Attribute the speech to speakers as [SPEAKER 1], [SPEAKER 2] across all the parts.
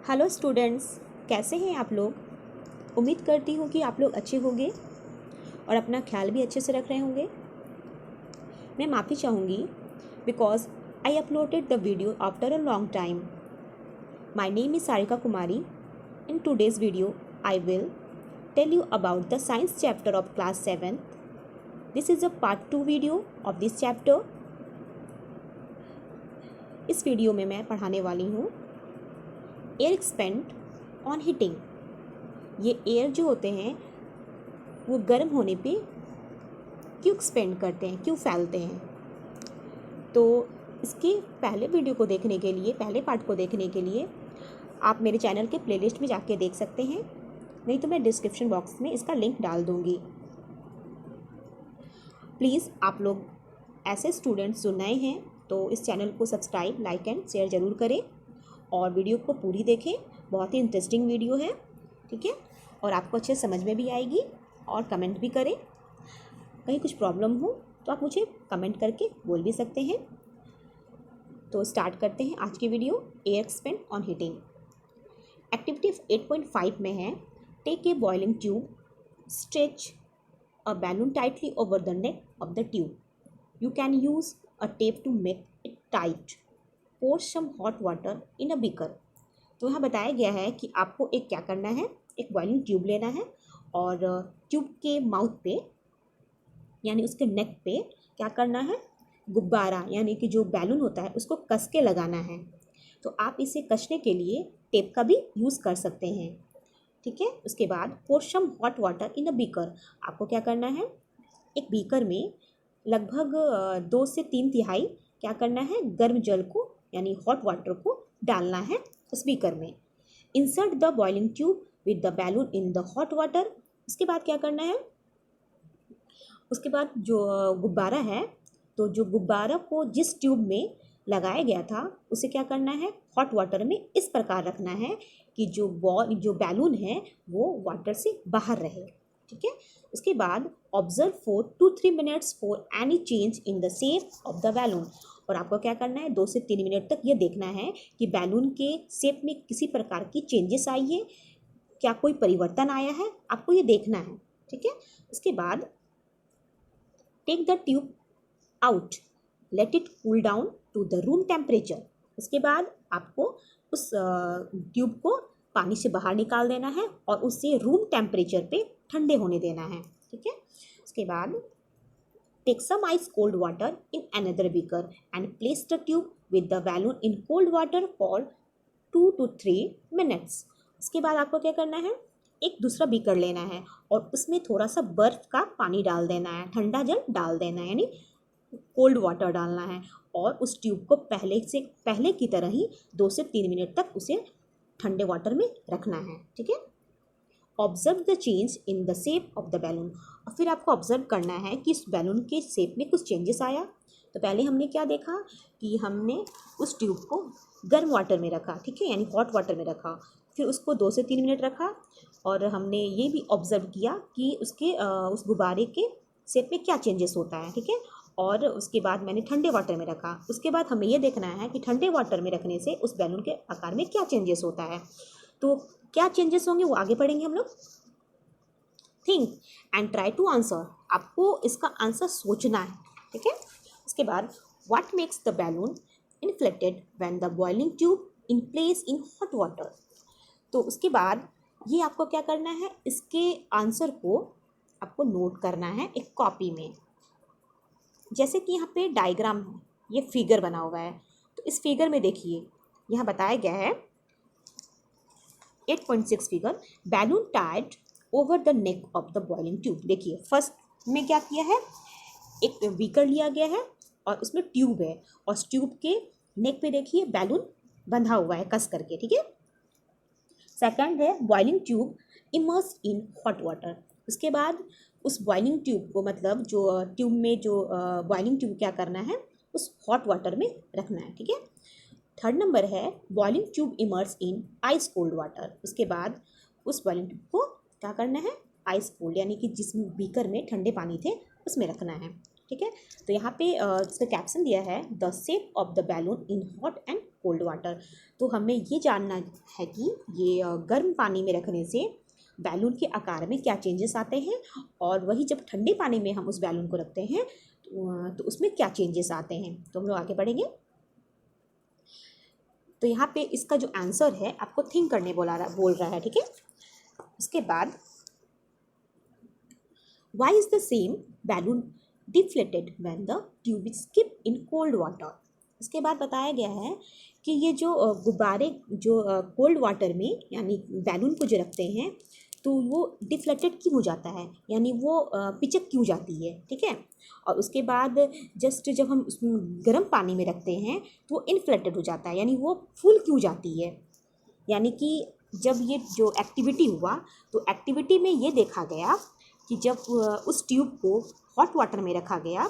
[SPEAKER 1] Hello students, कैसे हैं आप लोग। उम्मीद करती हूँ कि आप लोग अच्छे होंगे और अपना ख्याल भी अच्छे से रख रहे होंगे। मैं माफ़ी चाहूँगी because I uploaded the video after a long time. My name is Sarika Kumari. In today's video I will tell you about the science chapter of class 7th. This is a part 2 video of this chapter. इस वीडियो में मैं पढ़ाने वाली हूँ air expand on heating. ये air जो होते हैं वो गर्म होने पे क्यों एक्सपेंड करते हैं, क्यों फैलते हैं। तो इसके पहले वीडियो को देखने के लिए, पहले पार्ट को देखने के लिए आप मेरे चैनल के प्लेलिस्ट में जाके देख सकते हैं, नहीं तो मैं डिस्क्रिप्शन बॉक्स में इसका लिंक डाल दूँगी। प्लीज़ आप लोग ऐसे स्टूडेंट्स जो नए हैं तो इस चैनल को सब्सक्राइब, लाइक एंड शेयर ज़रूर करें और वीडियो को पूरी देखें। बहुत ही इंटरेस्टिंग वीडियो है, ठीक है, और आपको अच्छे समझ में भी आएगी। और कमेंट भी करें, कहीं कुछ प्रॉब्लम हो तो आप मुझे कमेंट करके बोल भी सकते हैं। तो स्टार्ट करते हैं आज की video, air expand on heating. Activity 8.5 में है, take a boiling tube, stretch a balloon tightly over the neck of the tube, you can use a tape to make it tight, pour some hot water in a beaker. तो यहाँ बताया गया है कि आपको एक क्या करना है, एक बॉइलिंग ट्यूब लेना है और ट्यूब के माउथ पे यानी उसके नेक पे क्या करना है, गुब्बारा यानी कि जो बैलून होता है उसको कस के लगाना है। तो आप इसे कसने के लिए टेप का भी यूज़ कर सकते हैं, ठीक है। उसके बाद pour some hot water in a beaker, आपको क्या करना है, एक बीकर में लगभग 2 से 3 तिहाई क्या करना है, गर्म जल को यानी हॉट वाटर को डालना है उस बीकर में। Insert the boiling tube with the balloon in the hot water. उसके बाद क्या करना है, उसके बाद जो गुब्बारा है, तो जो गुब्बारा को जिस ट्यूब में लगाया गया था उसे क्या करना है, हॉट वाटर में इस प्रकार रखना है कि जो बैलून है वो वाटर से बाहर रहे, ठीक है। उसके बाद observe for 2-3 minutes for any change in the shape of the balloon. और आपको क्या करना है, 2 से 3 मिनट तक ये देखना है कि बैलून के शेप में किसी प्रकार की चेंजेस आई है, क्या कोई परिवर्तन आया है, आपको ये देखना है, ठीक है। उसके बाद take the tube out, let it cool down to the room temperature. उसके बाद आपको उस ट्यूब को पानी से बाहर निकाल देना है और उसे रूम टेम्परेचर पे ठंडे होने देना है, ठीक है। उसके बाद take some ice cold water in another beaker and place the tube with the balloon in cold water for 2 to 3 minutes. उसके बाद आपको क्या करना है, एक दूसरा बीकर लेना है और उसमें थोड़ा सा बर्फ़ का पानी डाल देना है, ठंडा जल डाल देना है यानी कोल्ड वाटर डालना है और उस ट्यूब को पहले की तरह ही 2 से 3 मिनट तक उसे ठंडे वाटर में रखना है, ठीक है। Observe the change in the shape of the balloon, और फिर आपको ऑब्जर्व करना है कि इस बैलून के शेप में कुछ चेंजेस आया। तो पहले हमने क्या देखा कि हमने उस ट्यूब को गर्म वाटर में रखा, ठीक है, यानी हॉट वाटर में रखा, फिर उसको 2 से 3 मिनट रखा और हमने ये भी ऑब्जर्व किया कि उसके उस गुब्बारे के शेप में क्या चेंजेस होता है, ठीक है। और उसके बाद मैंने ठंडे वाटर में रखा। उसके बाद हमें ये देखना है कि ठंडे वाटर में रखने से उस बैलून के आकार में क्या चेंजेस होता है। तो क्या चेंजेस होंगे वो आगे पढ़ेंगे हम लोग। Think and try to answer, आपको इसका आंसर सोचना है, ठीक है। उसके बाद what makes the balloon inflated when the boiling tube in place in hot water. तो उसके बाद ये आपको क्या करना है, इसके आंसर को आपको नोट करना है एक कॉपी में। जैसे कि यहाँ पे डायग्राम है, ये फिगर बना हुआ है, तो इस फिगर में देखिए यहाँ बताया गया है 8.6 figure, balloon tied over the neck of the boiling tube. देखिए फर्स्ट में क्या किया है, एक बीकर लिया गया है और उसमें ट्यूब है और उस ट्यूब के नेक पे देखिए बैलून बंधा हुआ है कस करके, ठीक है। सेकंड है boiling tube immerse in hot water. उसके बाद उस बॉइलिंग ट्यूब को, मतलब जो ट्यूब में जो बॉइलिंग ट्यूब क्या करना है, उस हॉट वाटर में रखना है, ठीक है। थर्ड नंबर है boiling tube immerse in ice cold water. उसके बाद उस बॉइलिंग ट्यूब को क्या करना है, आइस कोल्ड यानी कि जिस बीकर में ठंडे पानी थे उसमें रखना है, ठीक है। तो यहाँ पे इसका कैप्शन दिया है the shape of the balloon in hot and cold water. तो हमें ये जानना है कि ये गर्म पानी में रखने से बैलून के आकार में क्या चेंजेस आते हैं, और वही जब ठंडे पानी में हम उस बैलून को रखते हैं तो उसमें क्या चेंजेस आते हैं। तो हम लोग आगे बढ़ेंगे। तो यहाँ पे इसका जो आंसर है आपको थिंक करने बोल रहा है, ठीक है। उसके बाद why is the same balloon deflated when the tube is keep in cold water. इसके बाद बताया गया है कि ये जो गुब्बारे जो कोल्ड वाटर में यानी बैलून को जो रखते हैं तो वो डिफ्लेटेड क्यों हो जाता है, यानी वो पिचक क्यों जाती है, ठीक है। और उसके बाद जस्ट जब हम उसमें गर्म पानी में रखते हैं तो वो इनफ्लेटेड हो जाता है, यानी वो फूल क्यों जाती है। यानी कि जब ये जो एक्टिविटी हुआ तो एक्टिविटी में ये देखा गया कि जब उस ट्यूब को हॉट वाटर में रखा गया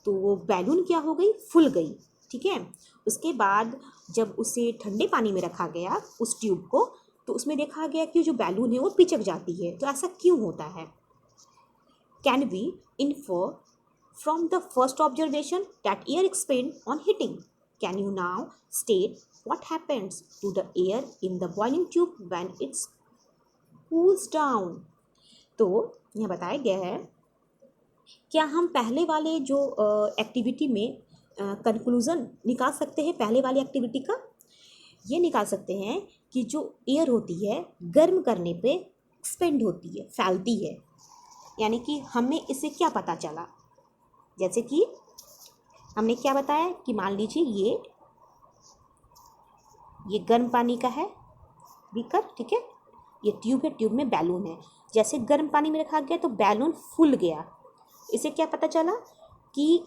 [SPEAKER 1] तो वो बैलून क्या हो गई, फूल गई, ठीक है। उसके बाद जब उसे ठंडे पानी में रखा गया उस ट्यूब को, तो उसमें देखा गया कि जो बैलून है वो पिचक जाती है। तो ऐसा क्यों होता है। Can we infer from the first observation that air expand on heating. Can you now state what happens to the air in the boiling tube when it cools down। तो यह बताया गया है, क्या हम पहले वाले जो एक्टिविटी में कंक्लूज़न निकाल सकते हैं पहले वाली एक्टिविटी का। ये निकाल सकते हैं कि जो एयर होती है गर्म करने पे एक्सपेंड होती है, फैलती है। यानी कि हमें इससे क्या पता चला, जैसे कि हमने क्या बताया कि मान लीजिए ये गर्म पानी का है बीकर, ठीक है। ये ट्यूब है, ट्यूब में बैलून है। जैसे गर्म पानी में रखा गया तो बैलून फूल गया। इसे क्या पता चला कि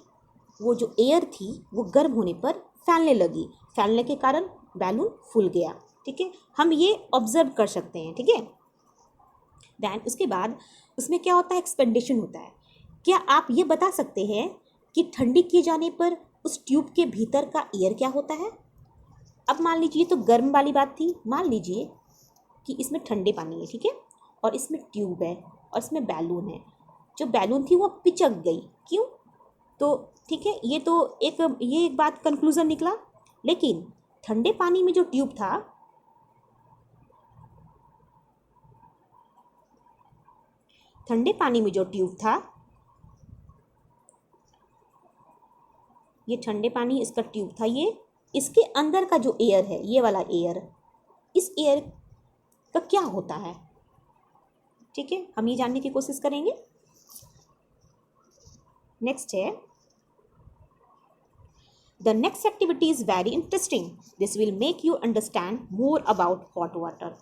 [SPEAKER 1] वो जो एयर थी वो गर्म होने पर फैलने लगी, फैलने के कारण बैलून फूल गया, ठीक है। हम ये ऑब्जर्व कर सकते हैं, ठीक है। दैन उसके बाद उसमें क्या होता है, एक्सपेंडेशन होता है। क्या आप ये बता सकते हैं कि ठंडी किए जाने पर उस ट्यूब के भीतर का एयर क्या होता है। अब मान लीजिए तो गर्म वाली बात थी, मान लीजिए कि इसमें ठंडे पानी है, ठीक है, और इसमें ट्यूब है और इसमें बैलून है। जो बैलून थी वो पिचक गई, क्यों। तो ठीक है, ये एक बात कंक्लूज़न निकला। लेकिन ठंडे पानी में जो ट्यूब था, ठंडे पानी में जो ट्यूब था, ये ठंडे पानी इसका ट्यूब था, ये इसके अंदर का जो एयर है, ये वाला एयर, इस एयर का क्या होता है, ठीक है। हम ये जानने की कोशिश करेंगे। नेक्स्ट है, the next activity is very interesting, this will make you understand more about hot water.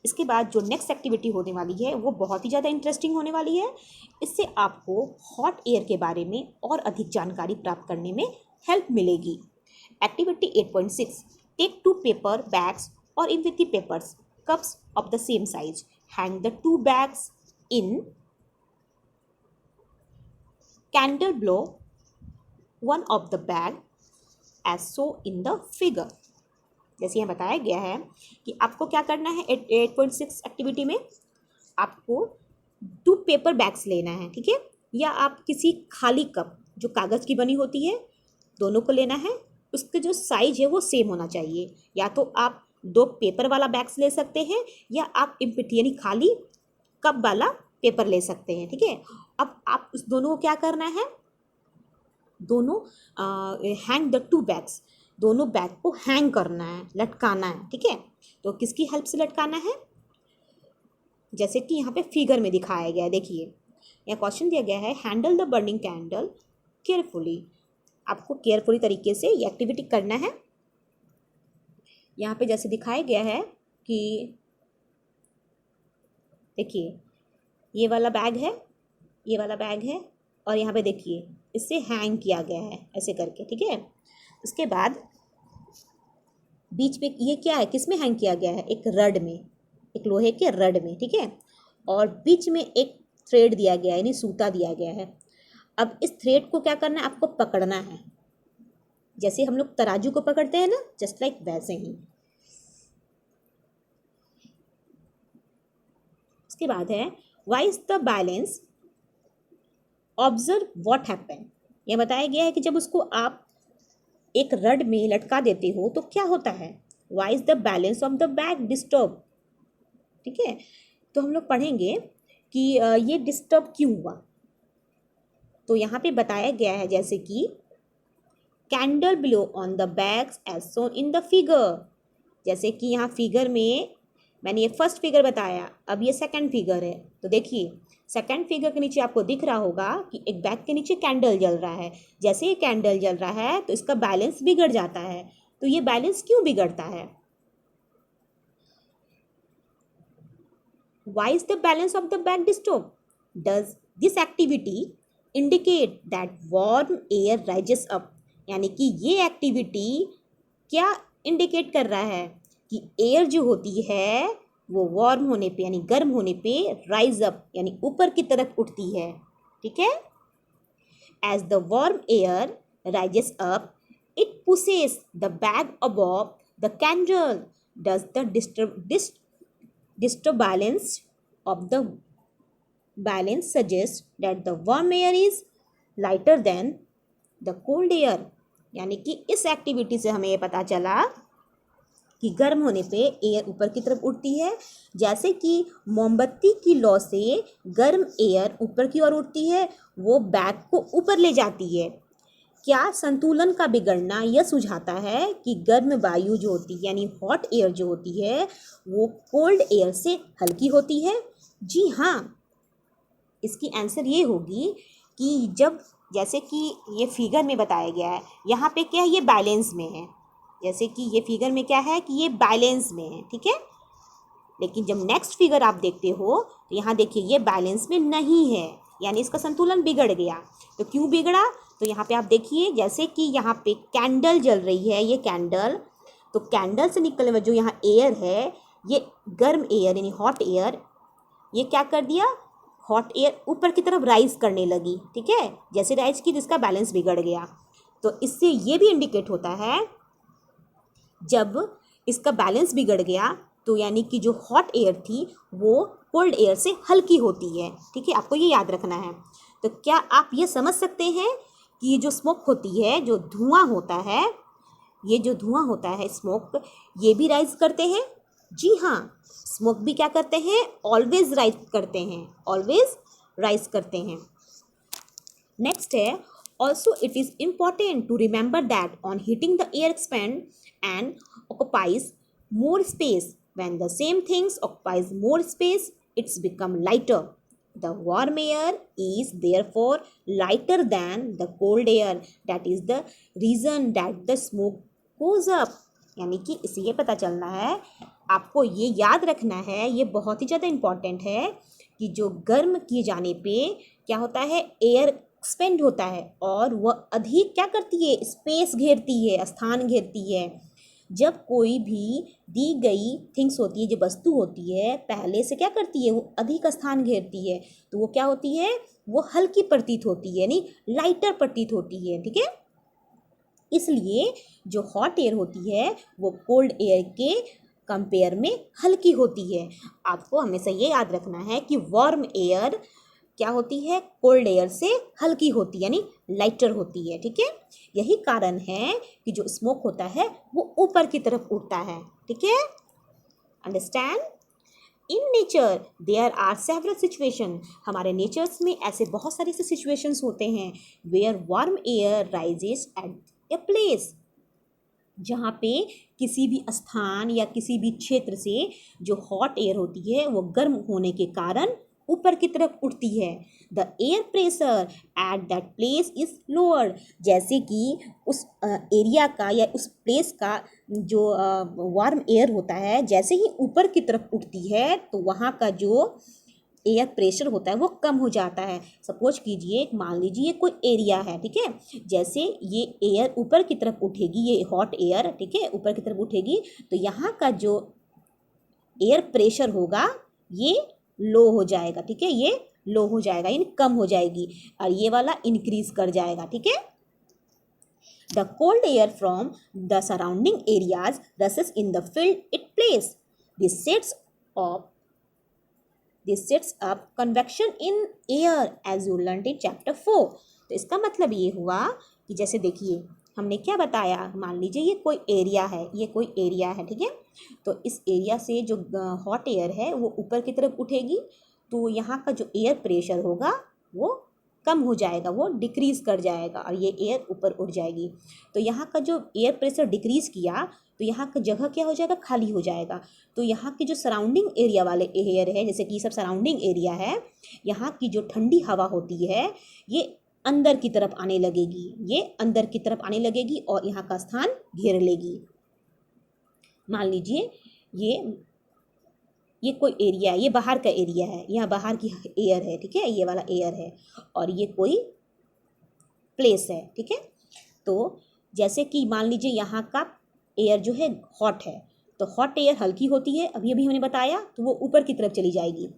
[SPEAKER 1] इसके बाद जो नेक्स्ट एक्टिविटी होने वाली है वो बहुत ही ज़्यादा इंटरेस्टिंग होने वाली है। इससे आपको हॉट एयर के बारे में और अधिक जानकारी प्राप्त करने में हेल्प मिलेगी। एक्टिविटी 8.6, टेक 2 पेपर बैग्स और empty papers cups of the same size, hang the 2 bags in candle blow one of the bag as so in the figure। जैसे यहाँ बताया गया है कि आपको क्या करना है 8.6 एक्टिविटी में, आपको 2 पेपर बैग्स लेना है, ठीक है, या आप किसी खाली कप जो कागज़ की बनी होती है दोनों को लेना है। उसके जो साइज है वो सेम होना चाहिए। या तो आप 2 पेपर वाला बैग्स ले सकते हैं या आप एम्प्टी यानी खाली कप वाला पेपर ले सकते हैं, ठीक है। अब आप उस दोनों को क्या करना है, दोनों हैंग द 2 बैग्स, दोनों बैग को हैंग करना है, लटकाना है, ठीक है। तो किसकी हेल्प से लटकाना है, जैसे कि यहाँ पे फिगर में दिखाया गया है। देखिए यह क्वेश्चन दिया गया है, handle the burning candle carefully. आपको केयरफुली तरीके से ये एक्टिविटी करना है। यहाँ पे जैसे दिखाया गया है कि देखिए ये वाला बैग है, ये वाला बैग है, और यहाँ पे देखिए इससे हैंग किया गया है ऐसे करके, ठीक है। उसके बाद बीच में ये क्या है, किस में हैंग किया गया है, एक रड में, एक लोहे के रड में, ठीक है। और बीच में एक थ्रेड दिया गया है यानी सूता दिया गया है। अब इस थ्रेड को क्या करना है, आपको पकड़ना है, जैसे हम लोग तराजू को पकड़ते हैं ना, जस्ट लाइक वैसे ही। इसके बाद है, why is the balance, observe what happen. यह बताया गया है कि जब उसको आप एक रड में लटका देते हो तो क्या होता है? Why is the balance of the bag disturb? ठीक है, तो हम लोग पढ़ेंगे कि ये डिस्टर्ब क्यों हुआ। तो यहाँ पे बताया गया है जैसे कि candle below on the bags as shown in the figure. जैसे कि यहाँ फिगर में मैंने ये फर्स्ट फिगर बताया, अब ये सेकंड फिगर है। तो देखिए सेकंड फिगर के नीचे आपको दिख रहा होगा कि एक बैग के नीचे कैंडल जल रहा है। जैसे ये कैंडल जल रहा है तो इसका बैलेंस बिगड़ जाता है। तो ये बैलेंस क्यों बिगड़ता है? Why is the balance of the bag disturbed? Does this activity indicate that warm air rises up? यानी कि ये एक्टिविटी क्या इंडिकेट कर रहा है कि एयर जो होती है वो वार्म होने पे यानी गर्म होने पे राइज अप यानी ऊपर की तरफ उठती है। ठीक है, as the warm air rises up it pushes the bag above the candle. Does the disturb balance of the balance suggests that the warm air is lighter than the cold air। यानी कि इस activity से हमें ये पता चला कि गर्म होने पे एयर ऊपर की तरफ उठती है। जैसे कि मोमबत्ती की लौ से गर्म एयर ऊपर की ओर उठती है, वो बैग को ऊपर ले जाती है। क्या संतुलन का बिगड़ना यह सुझाता है कि गर्म वायु जो होती है यानी हॉट एयर जो होती है वो कोल्ड एयर से हल्की होती है? जी हाँ, इसकी आंसर ये होगी कि जब जैसे कि ये फिगर में बताया गया है, यहाँ पे क्या है, ये बैलेंस में है। जैसे कि ये फिगर में क्या है कि ये बैलेंस में है। ठीक है, लेकिन जब नेक्स्ट फिगर आप देखते हो तो यहाँ देखिए ये बैलेंस में नहीं है, यानी इसका संतुलन बिगड़ गया। तो क्यों बिगड़ा? तो यहाँ पे आप देखिए जैसे कि यहाँ पे कैंडल जल रही है, ये कैंडल, तो कैंडल से निकलने में जो यहाँ एयर है ये गर्म एयर यानी हॉट एयर, ये क्या कर दिया, हॉट एयर ऊपर की तरफ राइज करने लगी। ठीक है, जैसे राइज की तो इसका बैलेंस बिगड़ गया। तो इससे ये भी इंडिकेट होता है जब इसका बैलेंस बिगड़ गया तो यानी कि जो हॉट एयर थी वो कोल्ड एयर से हल्की होती है। ठीक है, आपको ये याद रखना है। तो क्या आप ये समझ सकते हैं कि ये जो स्मोक होती है, जो धुआं होता है, ये जो धुआं होता है स्मोक, ये भी राइज करते हैं? जी हाँ, स्मोक भी क्या करते हैं, ऑलवेज राइज करते हैं, ऑलवेज राइज करते हैं। नेक्स्ट है, also it is important to remember that on heating the air expand and occupies more space. When the same things occupies more space, it's become lighter. The warm air is therefore lighter than the cold air. That is the reason that the smoke goes up. यानी कि इससे ये पता चलना है, आपको ये याद रखना है, ये बहुत ही ज़्यादा इम्पॉर्टेंट है कि जो गर्म किए जाने पे क्या होता है, एयर एक्सपेंड होता है और वह अधिक क्या करती है, स्पेस घेरती है, स्थान घेरती है। जब कोई भी दी गई थिंग्स होती है, जो वस्तु होती है, पहले से क्या करती है, वो अधिक स्थान घेरती है, तो वो क्या होती है, वो हल्की प्रतीत होती है, यानी लाइटर प्रतीत होती है। ठीक है, इसलिए जो हॉट एयर होती है वो कोल्ड एयर के कंपेयर में हल्की होती है। आपको हमेशा ये याद रखना है कि वार्म एयर क्या होती है, कोल्ड एयर से हल्की होती है, यानी लाइटर होती है। ठीक है, यही कारण है कि जो स्मोक होता है वो ऊपर की तरफ उड़ता है। ठीक है, understand. In nature there are several situation. हमारे नेचर्स में ऐसे बहुत सारे से सिचुएशंस होते हैं where warm air rises at a place, जहाँ पे किसी भी स्थान या किसी भी क्षेत्र से जो हॉट एयर होती है वो गर्म होने के कारण ऊपर की तरफ उठती है। The air pressure at that place is lower. जैसे कि उस एरिया का या उस प्लेस का जो वार्म एयर होता है, जैसे ही ऊपर की तरफ उठती है तो वहाँ का जो एयर प्रेशर होता है वो कम हो जाता है। सपोज कीजिए, मान लीजिए कोई एरिया है, ठीक है, जैसे ये एयर ऊपर की तरफ उठेगी, ये हॉट एयर, ठीक है, ऊपर की तरफ उठेगी तो यहाँ का जो एयर प्रेशर होगा ये लो हो जाएगा। ठीक है, ये लो हो जाएगा यानी कम हो जाएगी, और ये वाला इंक्रीज कर जाएगा। ठीक है, the cold air from the surrounding areas रसेस in the field it place. This sets up convection in air as you learned in chapter 4। तो इसका मतलब ये हुआ कि जैसे देखिए हमने क्या बताया, मान लीजिए ये कोई एरिया है, ये कोई एरिया है, ठीक है। तो इस एरिया से जो हॉट एयर है वो ऊपर की तरफ उठेगी, तो यहाँ का जो एयर प्रेशर होगा वो कम हो जाएगा, वो डिक्रीज़ कर जाएगा और ये एयर ऊपर उठ जाएगी। तो यहाँ का जो एयर प्रेशर डिक्रीज़ किया तो यहाँ का जगह क्या हो जाएगा, खाली हो जाएगा। तो यहाँ की जो सराउंडिंग एरिया वाले एयर है, जैसे कि सब सराउंडिंग एरिया है, यहाँ की जो ठंडी हवा होती है ये अंदर की तरफ आने लगेगी, ये अंदर की तरफ आने लगेगी और यहाँ का स्थान घेर लेगी। मान लीजिए ये कोई एरिया है, ये बाहर का एरिया है, यहाँ बाहर की एयर है, ठीक है, ये वाला एयर है, और ये कोई प्लेस है, ठीक है। तो जैसे कि मान लीजिए यहाँ का एयर जो है हॉट है, तो हॉट एयर हल्की होती है, अभी अभी हमने बताया, तो वो ऊपर की तरफ चली जाएगी।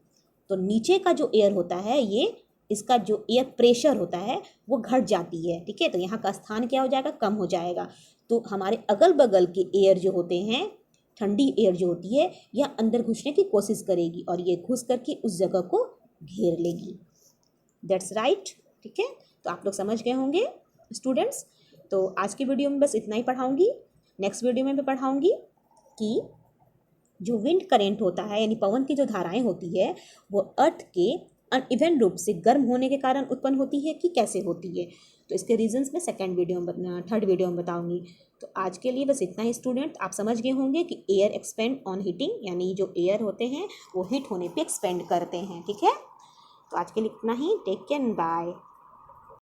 [SPEAKER 1] तो नीचे का जो एयर होता है, ये इसका जो एयर प्रेशर होता है वो घट जाती है, ठीक है। तो यहाँ का स्थान क्या हो जाएगा, कम हो जाएगा। तो हमारे अगल बगल के एयर जो होते हैं, ठंडी एयर जो होती है, यह अंदर घुसने की कोशिश करेगी और ये घुस करके उस जगह को घेर लेगी। दैट्स राइट, ठीक है। तो आप लोग समझ गए होंगे स्टूडेंट्स। तो आज की वीडियो में बस इतना ही पढ़ाऊँगी। नेक्स्ट वीडियो में भी पढ़ाऊँगी कि जो विंड करेंट होता है, यानी पवन की जो धाराएं होती है, वो अर्थ के अनइवन रूप से गर्म होने के कारण उत्पन्न होती है कि कैसे होती है। तो इसके रीजंस मैं थर्ड वीडियो में बताऊंगी। तो आज के लिए बस इतना ही स्टूडेंट। आप समझ गए होंगे कि एयर एक्सपेंड ऑन हीटिंग, यानी जो एयर होते हैं वो हीट होने पे एक्सपेंड करते हैं, ठीक है। तो आज के लिए इतना ही। Take care, bye.